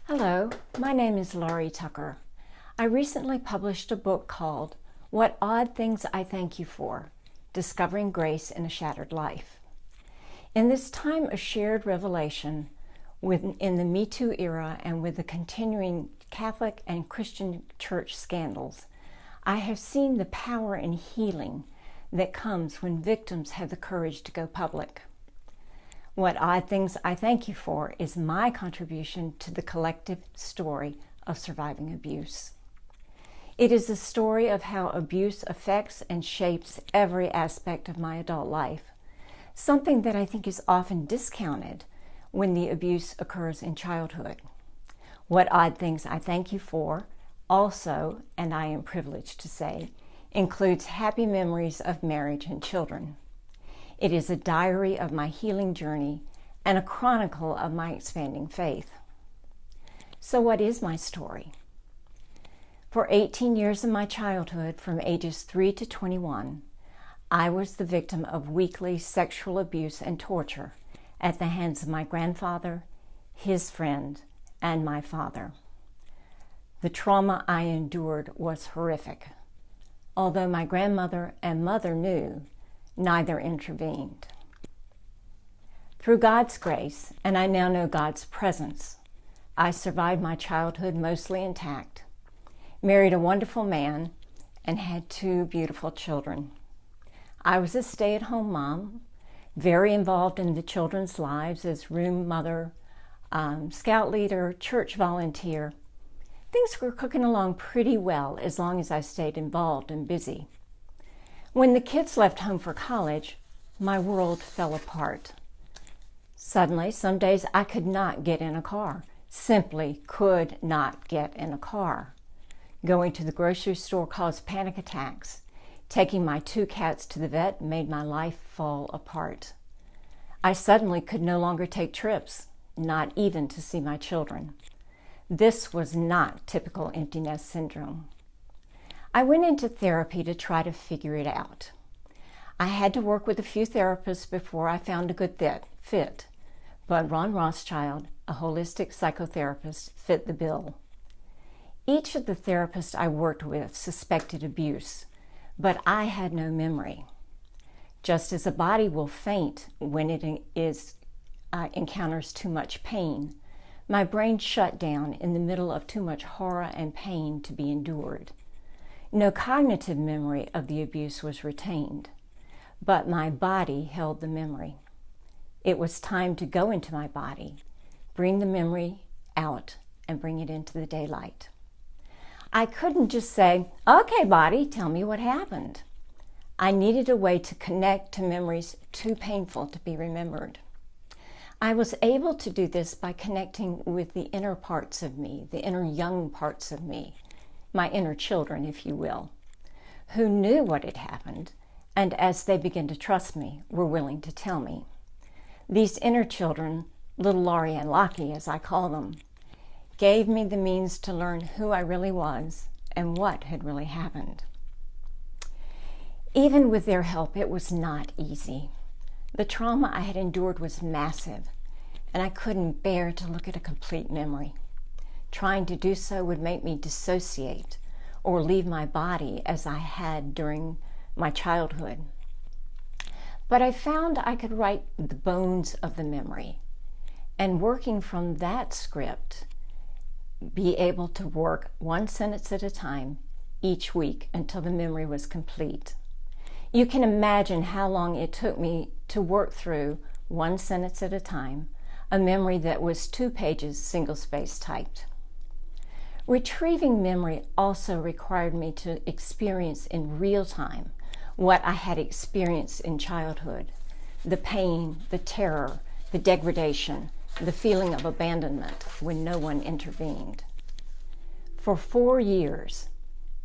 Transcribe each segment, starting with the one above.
Hello, my name is Laurie Tucker. I recently published a book called What Odd Things I Thank You For: Discovering Grace in a Shattered Life. In this time of shared revelation in the Me Too era and with the continuing Catholic and Christian church scandals, I have seen the power and healing that comes when victims have the courage to go public. What Odd Things I Thank You For is my contribution to the collective story of surviving abuse. It is a story of how abuse affects and shapes every aspect of my adult life, something that I think is often discounted when the abuse occurs in childhood. What Odd Things I Thank You For also, and I am privileged to say, includes happy memories of marriage and children. It is a diary of my healing journey and a chronicle of my expanding faith. So what is my story? For 18 years of my childhood, from ages 3 to 21, I was the victim of weekly sexual abuse and torture at the hands of my grandfather, his friend, and my father. The trauma I endured was horrific. Although my grandmother and mother knew, neither intervened. Through God's grace, and I now know God's presence, I survived my childhood mostly intact, married a wonderful man, and had 2 beautiful children. I was a stay-at-home mom, very involved in the children's lives as room mother, scout leader, church volunteer. Things were cooking along pretty well as long as I stayed involved and busy. When the kids left home for college, my world fell apart. Suddenly, some days I could not get in a car, simply could not get in a car. Going to the grocery store caused panic attacks. Taking my 2 cats to the vet made my life fall apart. I suddenly could no longer take trips, not even to see my children. This was not typical empty nest syndrome. I went into therapy to try to figure it out. I had to work with a few therapists before I found a good fit, but Ron Rothschild, a holistic psychotherapist, fit the bill. Each of the therapists I worked with suspected abuse, but I had no memory. Just as a body will faint when it encounters too much pain, my brain shut down in the middle of too much horror and pain to be endured. No cognitive memory of the abuse was retained, but my body held the memory. It was time to go into my body, bring the memory out, and bring it into the daylight. I couldn't just say, "Okay, body, tell me what happened." I needed a way to connect to memories too painful to be remembered. I was able to do this by connecting with the inner parts of me, the inner young parts of me, my inner children, if you will, who knew what had happened, and as they began to trust me, were willing to tell me. These inner children, little Laurie and Lockie as I call them, gave me the means to learn who I really was and what had really happened. Even with their help, it was not easy. The trauma I had endured was massive, and I couldn't bear to look at a complete memory. Trying to do so would make me dissociate or leave my body as I had during my childhood. But I found I could write the bones of the memory, and working from that script, be able to work 1 sentence at a time each week until the memory was complete. You can imagine how long it took me to work through 1 sentence at a time, a memory that was 2 pages single-space typed. Retrieving memory also required me to experience in real time what I had experienced in childhood: the pain, the terror, the degradation, the feeling of abandonment when no one intervened. For 4 years,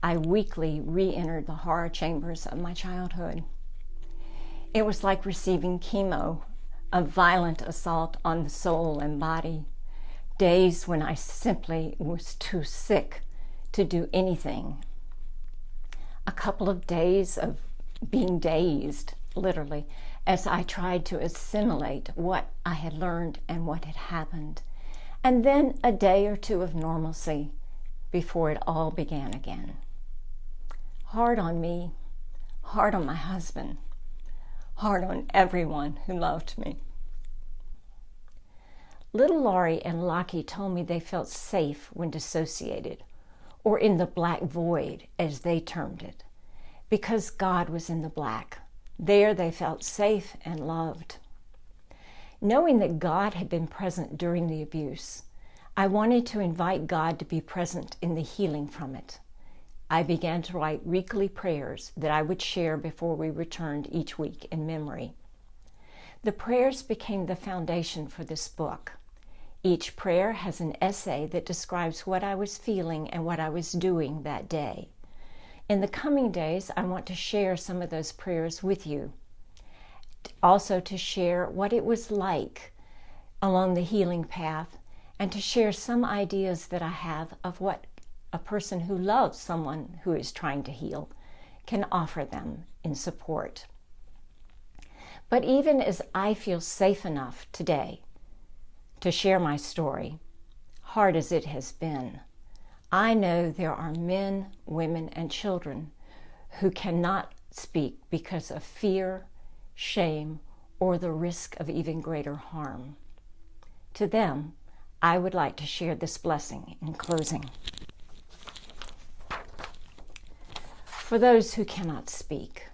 I weekly re-entered the horror chambers of my childhood. It was like receiving chemo, a violent assault on the soul and body. Days when I simply was too sick to do anything. A couple of days of being dazed, literally, as I tried to assimilate what I had learned and what had happened. and then a day or two of normalcy before it all began again. Hard on me, hard on my husband, hard on everyone who loved me. Little Laurie and Lockie told me they felt safe when dissociated, or in the black void, as they termed it, because God was in the black. There they felt safe and loved. Knowing that God had been present during the abuse, I wanted to invite God to be present in the healing from it. I began to write weekly prayers that I would share before we returned each week in memory. The prayers became the foundation for this book. Each prayer has an essay that describes what I was feeling and what I was doing that day. In the coming days, I want to share some of those prayers with you. Also to share what it was like along the healing path, and to share some ideas that I have of what a person who loves someone who is trying to heal can offer them in support. But even as I feel safe enough today to share my story, hard as it has been, I know there are men, women, and children who cannot speak because of fear, shame, or the risk of even greater harm. To them, I would like to share this blessing in closing. For those who cannot speak,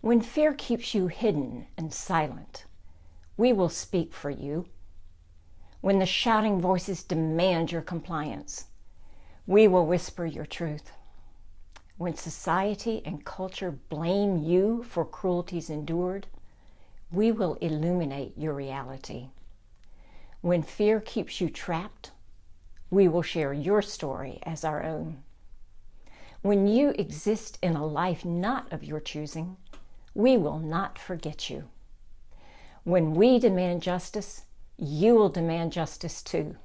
when fear keeps you hidden and silent, we will speak for you. When the shouting voices demand your compliance, we will whisper your truth. When society and culture blame you for cruelties endured, we will illuminate your reality. When fear keeps you trapped, we will share your story as our own. When you exist in a life not of your choosing, we will not forget you. When we demand justice, you will demand justice too,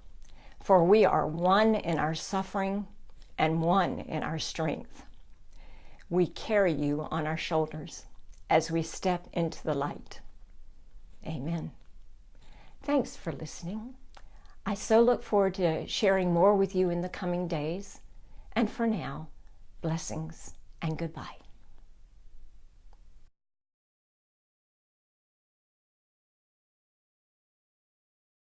for we are one in our suffering and one in our strength. We carry you on our shoulders as we step into the light. Amen. Thanks for listening. I so look forward to sharing more with you in the coming days. And for now, blessings and goodbye.